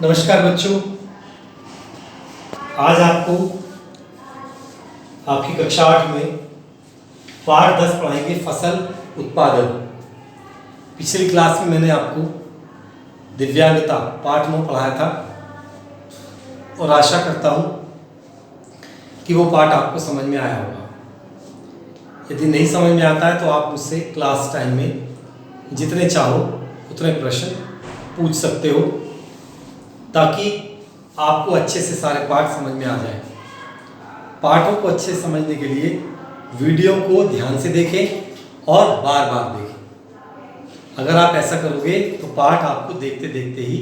नमस्कार बच्चों, आज आपको आपकी कक्षा 8 में पाठ 10 पढ़ाएंगे फसल उत्पादन। पिछली क्लास में मैंने आपको दिव्यांगता पाठ 9 पढ़ाया था और आशा करता हूँ कि वो पाठ आपको समझ में आया होगा। यदि नहीं समझ में आता है तो आप मुझसे क्लास टाइम में जितने चाहो उतने प्रश्न पूछ सकते हो ताकि आपको अच्छे से सारे पाठ समझ में आ जाए। पाठों को अच्छे से समझने के लिए वीडियो को ध्यान से देखें और बार बार देखें। अगर आप ऐसा करोगे तो पाठ आपको देखते देखते ही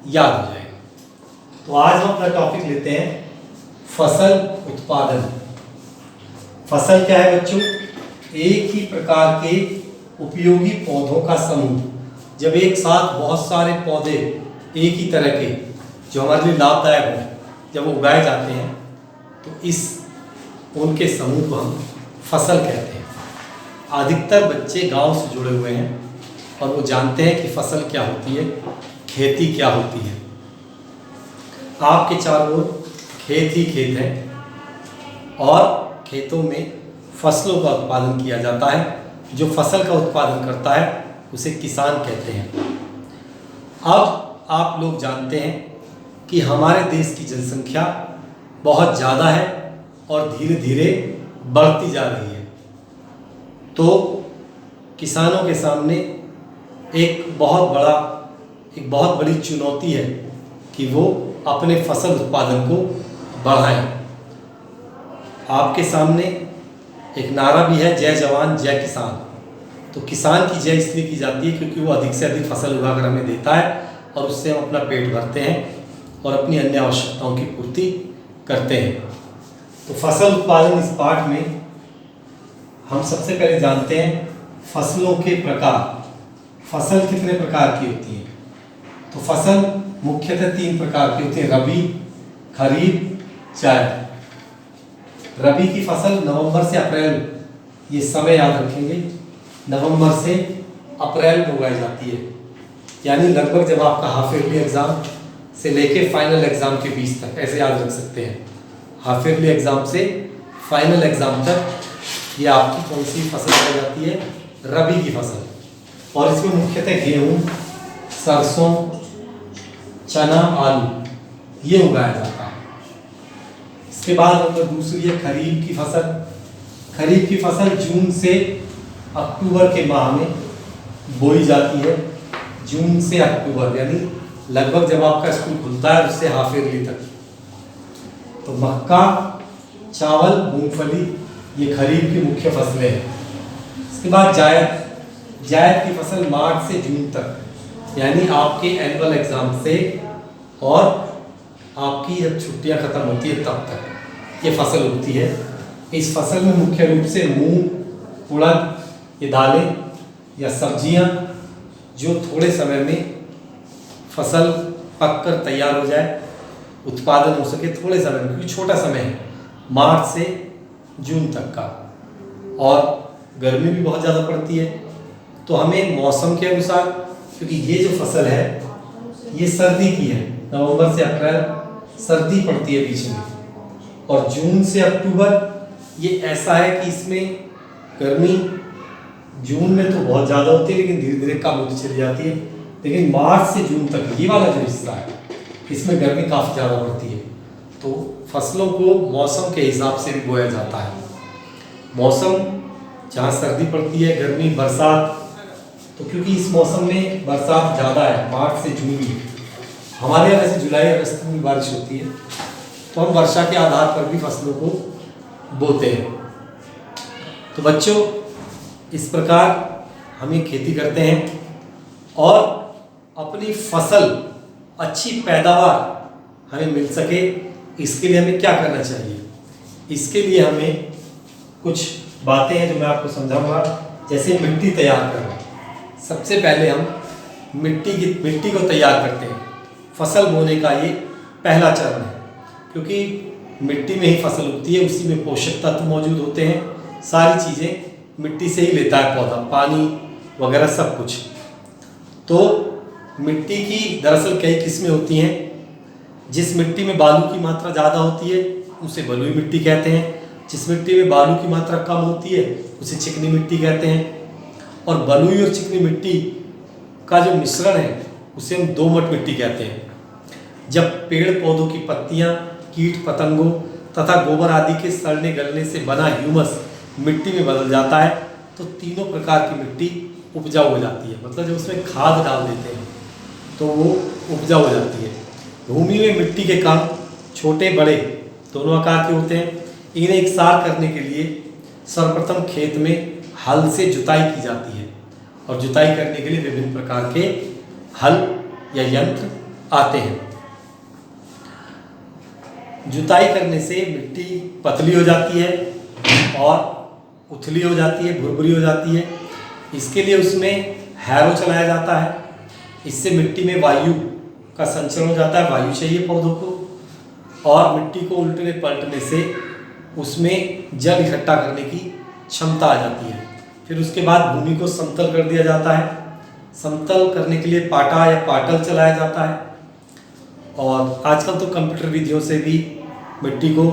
याद हो जाएगा। तो आज हम अपना टॉपिक लेते हैं फसल उत्पादन। फसल क्या है बच्चों? एक ही प्रकार के उपयोगी पौधों का समूह। जब एक साथ बहुत सारे पौधे एक ही तरह के जो हमारे लिए लाभदायक हों जब वो उगाए जाते हैं तो उनके समूह को हम फसल कहते हैं। अधिकतर बच्चे गांव से जुड़े हुए हैं और वो जानते हैं कि फसल क्या होती है, खेती क्या होती है। आपके चारों ओर खेत ही खेत हैं और खेतों में फसलों का उत्पादन किया जाता है। जो फसल का उत्पादन करता है उसे किसान कहते हैं। अब आप लोग जानते हैं कि हमारे देश की जनसंख्या बहुत ज़्यादा है और धीरे धीरे बढ़ती जा रही है। तो किसानों के सामने एक बहुत बड़ी चुनौती है कि वो अपने फसल उत्पादन को बढ़ाएं। आपके सामने एक नारा भी है, जय जवान जय किसान। तो किसान की जय इसलिए की जाती है क्योंकि वो अधिक से अधिक फसल उगाकर हमें देता है और उससे हम अपना पेट भरते हैं और अपनी अन्य आवश्यकताओं की पूर्ति करते हैं। तो फसल उत्पादन इस पाठ में हम सबसे पहले जानते हैं फसलों के प्रकार। फसल कितने प्रकार की होती है? तो फसल मुख्यतः 3 प्रकार की होती है, रबी, खरीफ, जायद। रबी की फसल नवंबर से अप्रैल, ये समय याद रखेंगे, नवंबर से अप्रैल में उगाई जाती है। यानी लगभग जब आपका हाफ ईयरली एग्ज़ाम से लेके फाइनल एग्ज़ाम के बीच तक, ऐसे याद रख सकते हैं। हाफ ईयरली एग्ज़ाम से फाइनल एग्ज़ाम तक ये आपकी कौन सी फसल उगाई जाती है? रबी की फसल। और इसमें मुख्यतः गेहूँ, सरसों, चना, आलू ये उगाया जाता है। इसके बाद नंबर दूसरी है खरीफ की फसल। खरीफ की फसल जून से अक्टूबर के माह में बोई जाती है। जून से अक्टूबर यानी लगभग जब आपका स्कूल खुलता है उससे हाफ ईयरली तक। तो मक्का, चावल, मूंगफली ये खरीफ की मुख्य फसलें हैं। इसके बाद जायद की फसल मार्च से जून तक, यानी आपके एनुअल एग्जाम से और आपकी जब छुट्टियां खत्म होती है तब तक ये फसल उगती है। इस फसल में मुख्य रूप से मूंग, उड़द, ये दालें या सब्जियां जो थोड़े समय में फसल पककर तैयार हो जाए, उत्पादन हो सके थोड़े समय में, क्योंकि छोटा समय है मार्च से जून तक का और गर्मी भी बहुत ज़्यादा पड़ती है। तो हमें मौसम के अनुसार, क्योंकि ये जो फसल है ये सर्दी की है, नवंबर से अप्रैल सर्दी पड़ती है बीच में, और जून से अक्टूबर ये ऐसा है कि इसमें गर्मी जून में तो बहुत ज़्यादा होती है लेकिन धीरे धीरे कम होती चली जाती है। लेकिन मार्च से जून तक ये वाला जो हिस्सा है इसमें गर्मी काफ़ी ज़्यादा पड़ती है। तो फसलों को मौसम के हिसाब से भी बोया जाता है। मौसम जहाँ सर्दी पड़ती है, गर्मी, बरसात, तो क्योंकि इस मौसम में बरसात ज़्यादा है, मार्च से जून में, हमारे यहाँ वैसे जुलाई अगस्त में बारिश होती है, तो हम वर्षा के आधार पर भी फसलों को बोते हैं। तो बच्चों इस प्रकार हम ये खेती करते हैं और अपनी फसल अच्छी पैदावार हमें मिल सके, इसके लिए हमें क्या करना चाहिए? इसके लिए हमें कुछ बातें हैं जो मैं आपको समझाऊंगा। जैसे मिट्टी तैयार करना, सबसे पहले हम मिट्टी को तैयार करते हैं। फसल बोने का ये पहला चरण है, क्योंकि मिट्टी में ही फसल उगती है, उसी में पोषक तत्व मौजूद होते हैं। सारी चीज़ें मिट्टी से ही लेता है पौधा, पानी वगैरह सब कुछ। तो मिट्टी की दरअसल कई किस्में होती हैं। जिस मिट्टी में बालू की मात्रा ज़्यादा होती है उसे बलुई मिट्टी कहते हैं, जिस मिट्टी में बालू की मात्रा कम होती है उसे चिकनी मिट्टी कहते हैं। और बलुई और चिकनी मिट्टी का जो मिश्रण है उसे हम दोमट मिट्टी कहते हैं। जब पेड़ पौधों की पत्तियां, कीट पतंगों तथा गोबर आदि के सड़ने गलने से बना ह्यूमस मिट्टी में बदल जाता है तो तीनों प्रकार की मिट्टी उपजाऊ हो जाती है। मतलब जब उसमें खाद डाल देते हैं तो वो उपजाऊ हो जाती है। भूमि में मिट्टी के कण छोटे बड़े दोनों आकार के होते हैं। इन्हें एकसार करने के लिए सर्वप्रथम खेत में हल से जुताई की जाती है और जुताई करने के लिए विभिन्न प्रकार के हल या यंत्र आते हैं। जुताई करने से मिट्टी पतली हो जाती है और उथली हो जाती है, भुरभुरी हो जाती है। इसके लिए उसमें हैरो चलाया जाता है। इससे मिट्टी में वायु का संचरण हो जाता है, वायु चाहिए पौधों को, और मिट्टी को उल्टने पलटने से उसमें जल इकट्ठा करने की क्षमता आ जाती है। फिर उसके बाद भूमि को समतल कर दिया जाता है। समतल करने के लिए पाटा या पाटल चलाया जाता है। और आजकल तो कंप्यूटर विधियों से भी मिट्टी को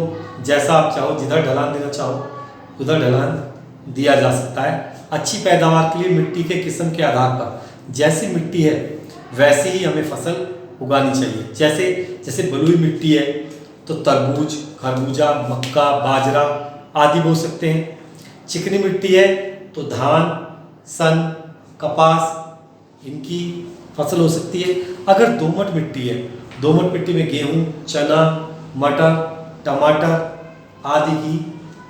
जैसा आप चाहो, जिधर ढलान देना चाहो उधर ढलान दिया जा सकता है। अच्छी पैदावार के लिए मिट्टी के किस्म के आधार पर जैसी मिट्टी है वैसे ही हमें फसल उगानी चाहिए। जैसे बलुई मिट्टी है तो तरबूज, खरबूजा, मक्का, बाजरा आदि बो सकते हैं। चिकनी मिट्टी है तो धान, सन, कपास इनकी फसल हो सकती है। अगर दोमट मिट्टी है, दोमट मिट्टी में गेहूँ, चना, मटर, टमाटर आदि की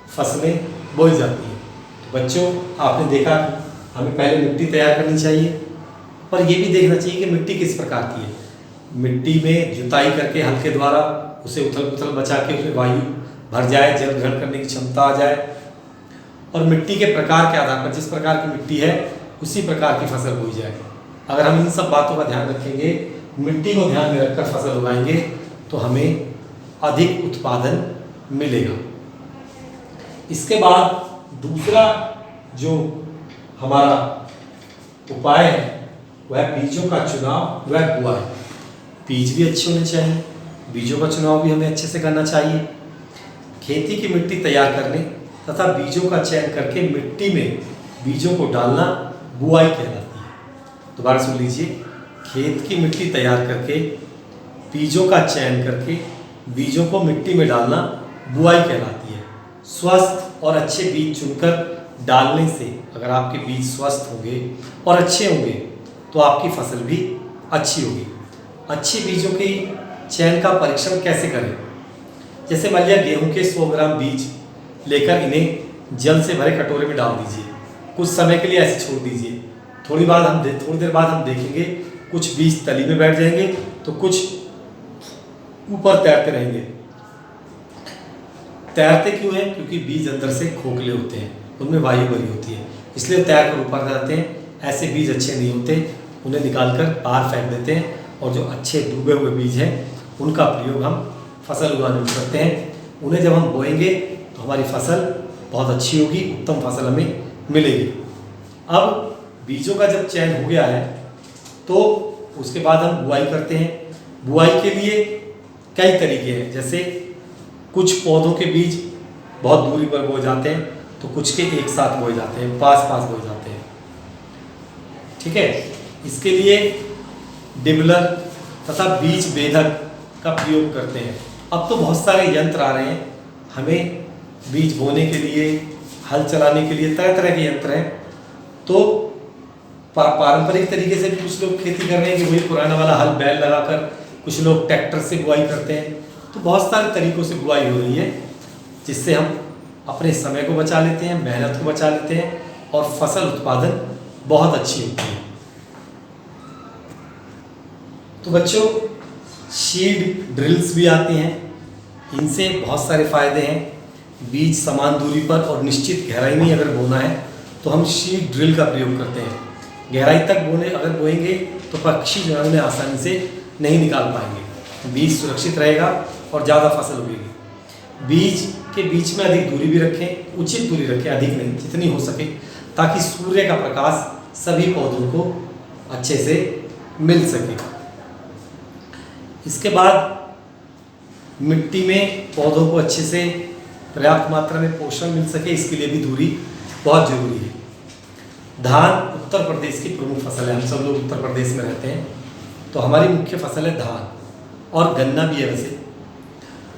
फसलें बोई जाती हैं। तो बच्चों, आपने देखा हमें पहले मिट्टी तैयार करनी चाहिए, पर ये भी देखना चाहिए कि मिट्टी किस प्रकार की है। मिट्टी में जुताई करके हल के द्वारा उसे उथल पुथल बचा के उसमें वायु भर जाए, जल ग्रहण करने की क्षमता आ जाए, और मिट्टी के प्रकार के आधार पर जिस प्रकार की मिट्टी है उसी प्रकार की फसल बोई जाए। अगर हम इन सब बातों का ध्यान रखेंगे, मिट्टी को ध्यान में रखकर फसल उगाएंगे तो हमें अधिक उत्पादन मिलेगा। इसके बाद दूसरा जो हमारा उपाय है वह बीजों का चुनाव, वह बुआई। बीज भी अच्छे होने चाहिए, बीजों का चुनाव भी हमें अच्छे से करना चाहिए। खेती की मिट्टी तैयार करने तथा बीजों का चयन करके मिट्टी में बीजों को डालना बुआई कहलाती है। दोबारा सुन लीजिए, खेत की मिट्टी तैयार करके बीजों का चयन करके बीजों को मिट्टी में डालना बुआई कहलाती है। स्वस्थ और अच्छे बीज चुनकर डालने से अगर आपके बीज स्वस्थ होंगे और अच्छे होंगे तो आपकी फसल भी अच्छी होगी। अच्छे बीजों के चयन का परीक्षण कैसे करें? जैसे मान लिया गेहूं के 100 ग्राम बीज लेकर इन्हें जल से भरे कटोरे में डाल दीजिए। कुछ समय के लिए ऐसे छोड़ दीजिए। थोड़ी देर बाद हम देखेंगे कुछ बीज तली में बैठ जाएंगे तो कुछ ऊपर तैरते रहेंगे। तैरते क्यों हैं? क्योंकि बीज अंदर से खोखले होते हैं, उनमें वायु भरी होती है, इसलिए तैर कर ऊपर जाते हैं। ऐसे बीज अच्छे नहीं होते, उन्हें निकालकर बाहर फेंक देते हैं, और जो अच्छे डूबे हुए बीज हैं उनका प्रयोग हम फसल उगाने में करते हैं। उन्हें जब हम बोएंगे तो हमारी फसल बहुत अच्छी होगी, उत्तम फसल हमें मिलेगी। अब बीजों का जब चयन हो गया है तो उसके बाद हम बुआई करते हैं। बुआई के लिए कई तरीके हैं, जैसे कुछ पौधों के बीज बहुत दूरी पर बोए जाते हैं तो कुछ के एक साथ बोए जाते हैं, पास पास बोए जाते हैं। ठीक है, इसके लिए डिबलर तथा बीज बेधक का प्रयोग करते हैं। अब तो बहुत सारे यंत्र आ रहे हैं, हमें बीज बोने के लिए, हल चलाने के लिए तरह तरह के यंत्र हैं। तो पारंपरिक तरीके से भी कुछ लोग खेती कर रहे हैं कि वही पुराना वाला हल बैल लगाकर, कुछ लोग ट्रैक्टर से बुआई करते हैं। तो बहुत सारे तरीक़ों से बुआई हो रही है, जिससे हम अपने समय को बचा लेते हैं, मेहनत को बचा लेते हैं और फसल उत्पादन बहुत अच्छी होती है। तो बच्चों, सीड ड्रिल्स भी आती हैं, इनसे बहुत सारे फायदे हैं। बीज समान दूरी पर और निश्चित गहराई में अगर बोना है तो हम सीड ड्रिल का प्रयोग करते हैं। गहराई तक अगर बोएंगे तो पक्षी जो है उन्हें आसानी से नहीं निकाल पाएंगे, बीज सुरक्षित रहेगा और ज़्यादा फसल उगेगी। बीज के बीच में अधिक दूरी भी रखें, उचित दूरी रखें, अधिक नहीं, जितनी हो सके, ताकि सूर्य का प्रकाश सभी पौधों को अच्छे से मिल सके। इसके बाद मिट्टी में पौधों को अच्छे से पर्याप्त मात्रा में पोषण मिल सके, इसके लिए भी दूरी बहुत जरूरी है। धान उत्तर प्रदेश की प्रमुख फसल है। हम सब लोग उत्तर प्रदेश में रहते हैं, तो हमारी मुख्य फसल है धान, और गन्ना भी है। वैसे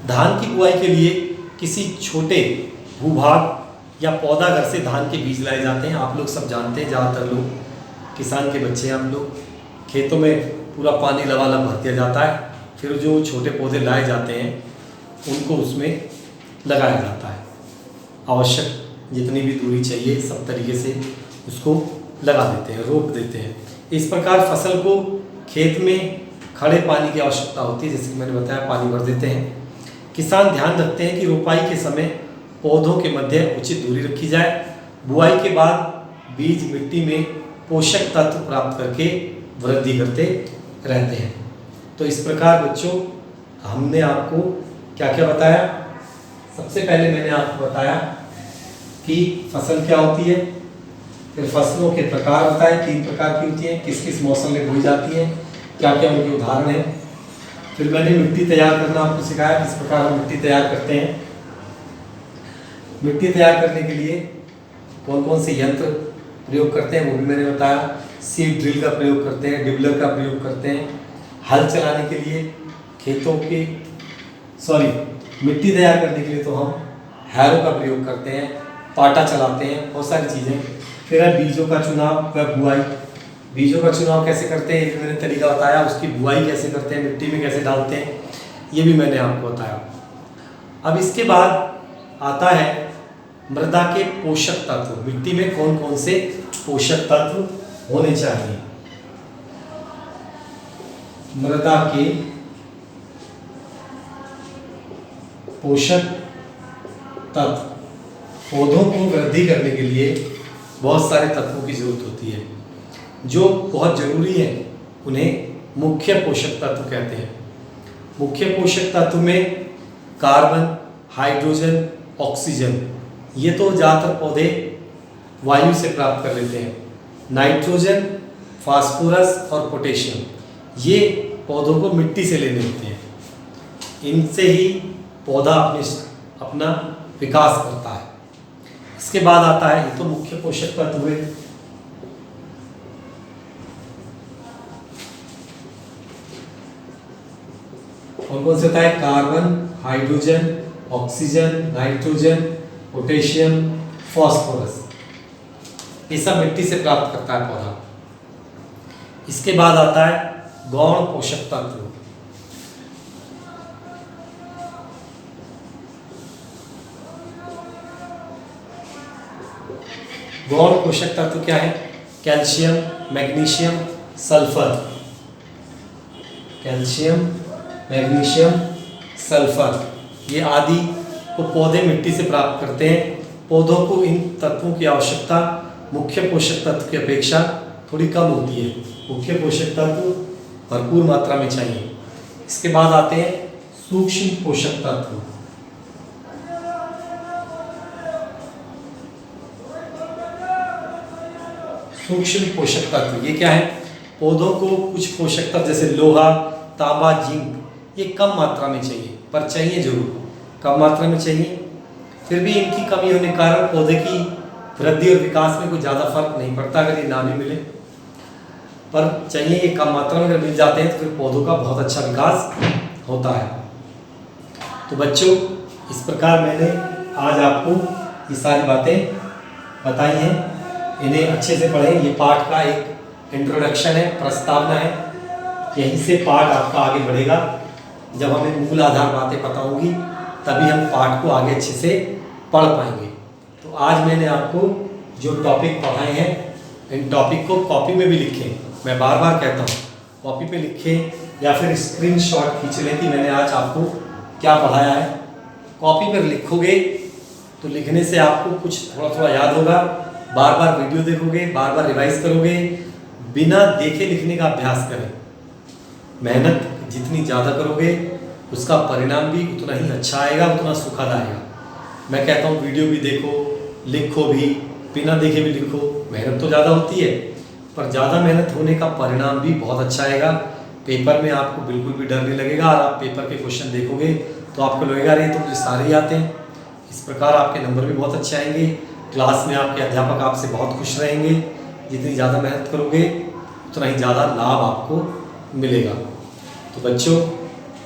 धान की बुआई के लिए किसी छोटे भूभाग या पौधा घर से धान के बीज लाए जाते हैं। आप लोग सब जानते हैं, ज़्यादातर लोग किसान के बच्चे हैं। हम लोग खेतों में पूरा पानी लबालब भर दिया जाता है, फिर जो छोटे पौधे लाए जाते हैं उनको उसमें लगाया जाता है। आवश्यक जितनी भी दूरी चाहिए सब तरीके से उसको लगा देते हैं, रोप देते हैं। इस प्रकार फसल को खेत में खड़े पानी की आवश्यकता होती है, जैसे कि मैंने बताया, पानी भर देते हैं। किसान ध्यान रखते हैं कि रोपाई के समय पौधों के मध्य उचित दूरी रखी जाए। बुआई के बाद बीज मिट्टी में पोषक तत्व प्राप्त करके वृद्धि करते रहते हैं। तो इस प्रकार बच्चों हमने आपको क्या क्या बताया। सबसे पहले मैंने आपको बताया कि फसल क्या होती है, फिर फसलों के प्रकार बताए, 3 प्रकार की होती हैं, किस किस मौसम में बोई जाती हैं, क्या क्या उनके उदाहरण हैं। फिर मैंने मिट्टी तैयार करना आपको सिखाया, किस प्रकार हम मिट्टी तैयार करते हैं। मिट्टी तैयार करने के लिए कौन कौन से यंत्र प्रयोग करते हैं वो भी मैंने बताया। सीड ड्रिल का प्रयोग करते हैं, डिबलर का प्रयोग करते हैं। हल चलाने के लिए खेतों के मिट्टी तैयार करने के लिए तो हम हैरो का प्रयोग करते हैं, पाटा चलाते हैं, बहुत सारी चीज़ें। फिर है बीजों का चुनाव व बुआई। बीजों का चुनाव कैसे करते हैं ये भी मैंने तरीका बताया। उसकी बुआई कैसे करते हैं, मिट्टी में कैसे डालते हैं, ये भी मैंने आपको बताया। अब इसके बाद आता है मृदा के पोषक तत्व। मिट्टी में कौन कौन से पोषक तत्व होने चाहिए। मृदा के पोषक तत्व, पौधों को वृद्धि करने के लिए बहुत सारे तत्वों की जरूरत होती है। जो बहुत जरूरी है उन्हें मुख्य पोषक तत्व कहते हैं। मुख्य पोषक तत्व में कार्बन, हाइड्रोजन, ऑक्सीजन, ये तो ज़्यादातर पौधे वायु से प्राप्त कर लेते हैं। नाइट्रोजन, फास्फोरस और पोटेशियम, ये पौधों को मिट्टी से लेने होते हैं। इनसे ही पौधा अपना विकास करता है। इसके बाद आता है, ये तो मुख्य पोषक तत्व हुए। कौन कौन से होता है, carbon, hydrogen, oxygen, nitrogen, potassium, phosphorus, ये सब मिट्टी से प्राप्त करता है पौधा। इसके बाद आता है गौण पोषक तत्व। गौण पोषक तत्व क्या है, calcium, magnesium, sulphur. Calcium, magnesium, sulphur, ये आदि को पौधे मिट्टी से प्राप्त करते हैं। पौधों को इन तत्वों की आवश्यकता मुख्य पोषक तत्व की अपेक्षा थोड़ी कम होती है। मुख्य पोषक तत्व भरपूर मात्रा में चाहिए। इसके बाद आते हैं सूक्ष्म पोषक तत्व। सूक्ष्म पोषक तत्व ये क्या है, पौधों को कुछ पोषक तत्व जैसे लोहा, तांबा, जिंक, ये कम मात्रा में चाहिए, पर चाहिए जरूर, कम मात्रा में चाहिए। फिर भी इनकी कमी होने के कारण पौधे की वृद्धि और विकास में कोई ज़्यादा फर्क नहीं पड़ता अगर ये ना भी मिले, पर चाहिए ये कम मात्रा में अगर मिल जाते हैं तो फिर पौधों का बहुत अच्छा विकास होता है। तो बच्चों इस प्रकार मैंने आज आपको ये सारी बातें बताई हैं, इन्हें अच्छे से पढ़ें। ये पाठ का एक इंट्रोडक्शन है, प्रस्तावना है, यहीं से पाठ आपका आगे बढ़ेगा। जब हमें मूल आधार बातें पता होंगी तभी हम पाठ को आगे अच्छे से पढ़ पाएंगे। तो आज मैंने आपको जो टॉपिक पढ़ाए हैं, इन टॉपिक को कॉपी में भी लिखें। मैं बार बार कहता हूँ कॉपी पे लिखें या फिर स्क्रीनशॉट खींच लें कि मैंने आज आपको क्या पढ़ाया है। कॉपी पर लिखोगे तो लिखने से आपको कुछ थोड़ा थोड़ा याद होगा। बार बार वीडियो देखोगे, बार बार रिवाइज करोगे, बिना देखे लिखने का अभ्यास करें। मेहनत जितनी ज़्यादा करोगे उसका परिणाम भी उतना ही अच्छा आएगा, उतना सुखद आएगा। मैं कहता हूँ वीडियो भी देखो, लिखो भी, बिना देखे भी लिखो। मेहनत तो ज़्यादा होती है पर ज़्यादा मेहनत होने का परिणाम भी बहुत अच्छा आएगा। पेपर में आपको बिल्कुल भी डर नहीं लगेगा और आप पेपर के क्वेश्चन देखोगे तो आपको लगेगा अरे तो मुझे सारे ही आते हैं। इस प्रकार आपके नंबर भी बहुत अच्छे आएंगे। क्लास में आपके अध्यापक आपसे बहुत खुश रहेंगे। जितनी ज़्यादा मेहनत करोगे उतना ही ज़्यादा लाभ आपको मिलेगा। तो बच्चों,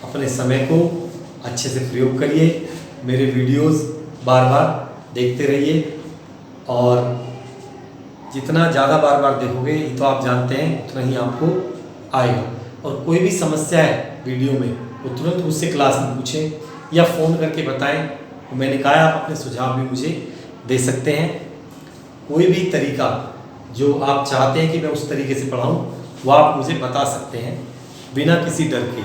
अपने समय को अच्छे से प्रयोग करिए, मेरे वीडियोस बार बार देखते रहिए, और जितना ज़्यादा बार बार देखोगे ये तो आप जानते हैं उतना ही आपको आएगा। और कोई भी समस्या है वीडियो में वो तुरंत मुझसे क्लास में पूछें या फ़ोन करके बताएं। तो मैंने कहा आप अपने सुझाव भी मुझे दे सकते हैं। कोई भी तरीका जो आप चाहते हैं कि मैं उस तरीके से पढ़ाऊं वो आप मुझे बता सकते हैं बिना किसी डर के।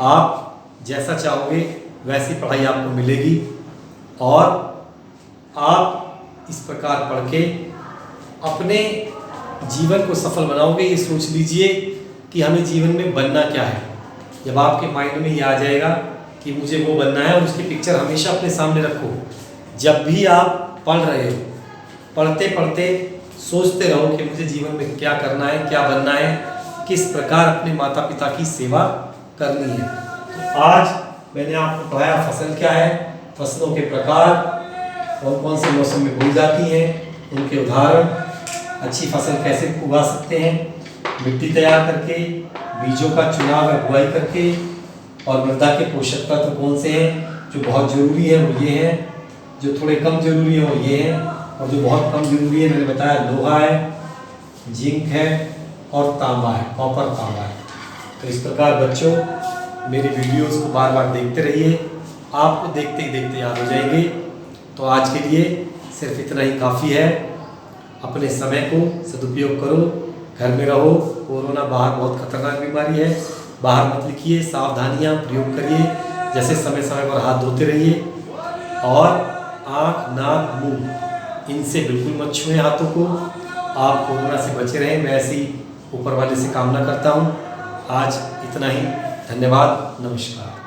आप जैसा चाहोगे वैसी पढ़ाई आपको मिलेगी, और आप इस प्रकार पढ़ के अपने जीवन को सफल बनाओगे। ये सोच लीजिए कि हमें जीवन में बनना क्या है। जब आपके माइंड में ये आ जाएगा कि मुझे वो बनना है, और उसकी पिक्चर हमेशा अपने सामने रखो। जब भी आप पढ़ रहे हो, पढ़ते पढ़ते सोचते रहो कि मुझे जीवन में क्या करना है, क्या बनना है, किस प्रकार अपने माता पिता की सेवा करनी है। तो आज मैंने आपको पढ़ाया फसल क्या है, फसलों के प्रकार, कौन कौन से मौसम में बोई जाती हैं, उनके उदाहरण, अच्छी फसल कैसे उगा सकते हैं, मिट्टी तैयार करके, बीजों का चुनाव या बुआई करके, और मृदा के पोषक तत्व कौन से हैं जो बहुत ज़रूरी है वो ये हैं, जो थोड़े कम ज़रूरी है वो ये हैं, और जो बहुत कम ज़रूरी है मैंने बताया लोहा है, जिंक है और तांबा है, कॉपर तांबा है। तो इस प्रकार बच्चों मेरी वीडियोस को बार बार देखते रहिए, आपको देखते ही देखते याद हो जाएंगे। तो आज के लिए सिर्फ इतना ही काफ़ी है। अपने समय को सदुपयोग करो, घर में रहो। कोरोना बाहर बहुत खतरनाक बीमारी है, बाहर मत लिखिए, सावधानियां प्रयोग करिए, जैसे समय समय पर हाथ धोते रहिए, और आँख, नाक, मुंह इनसे बिल्कुल मत छुएं हाथों को। आप कोरोना से बचे रहें, मैं ऐसी ऊपर वाले से कामना करता हूँ। आज इतना ही, धन्यवाद, नमस्कार।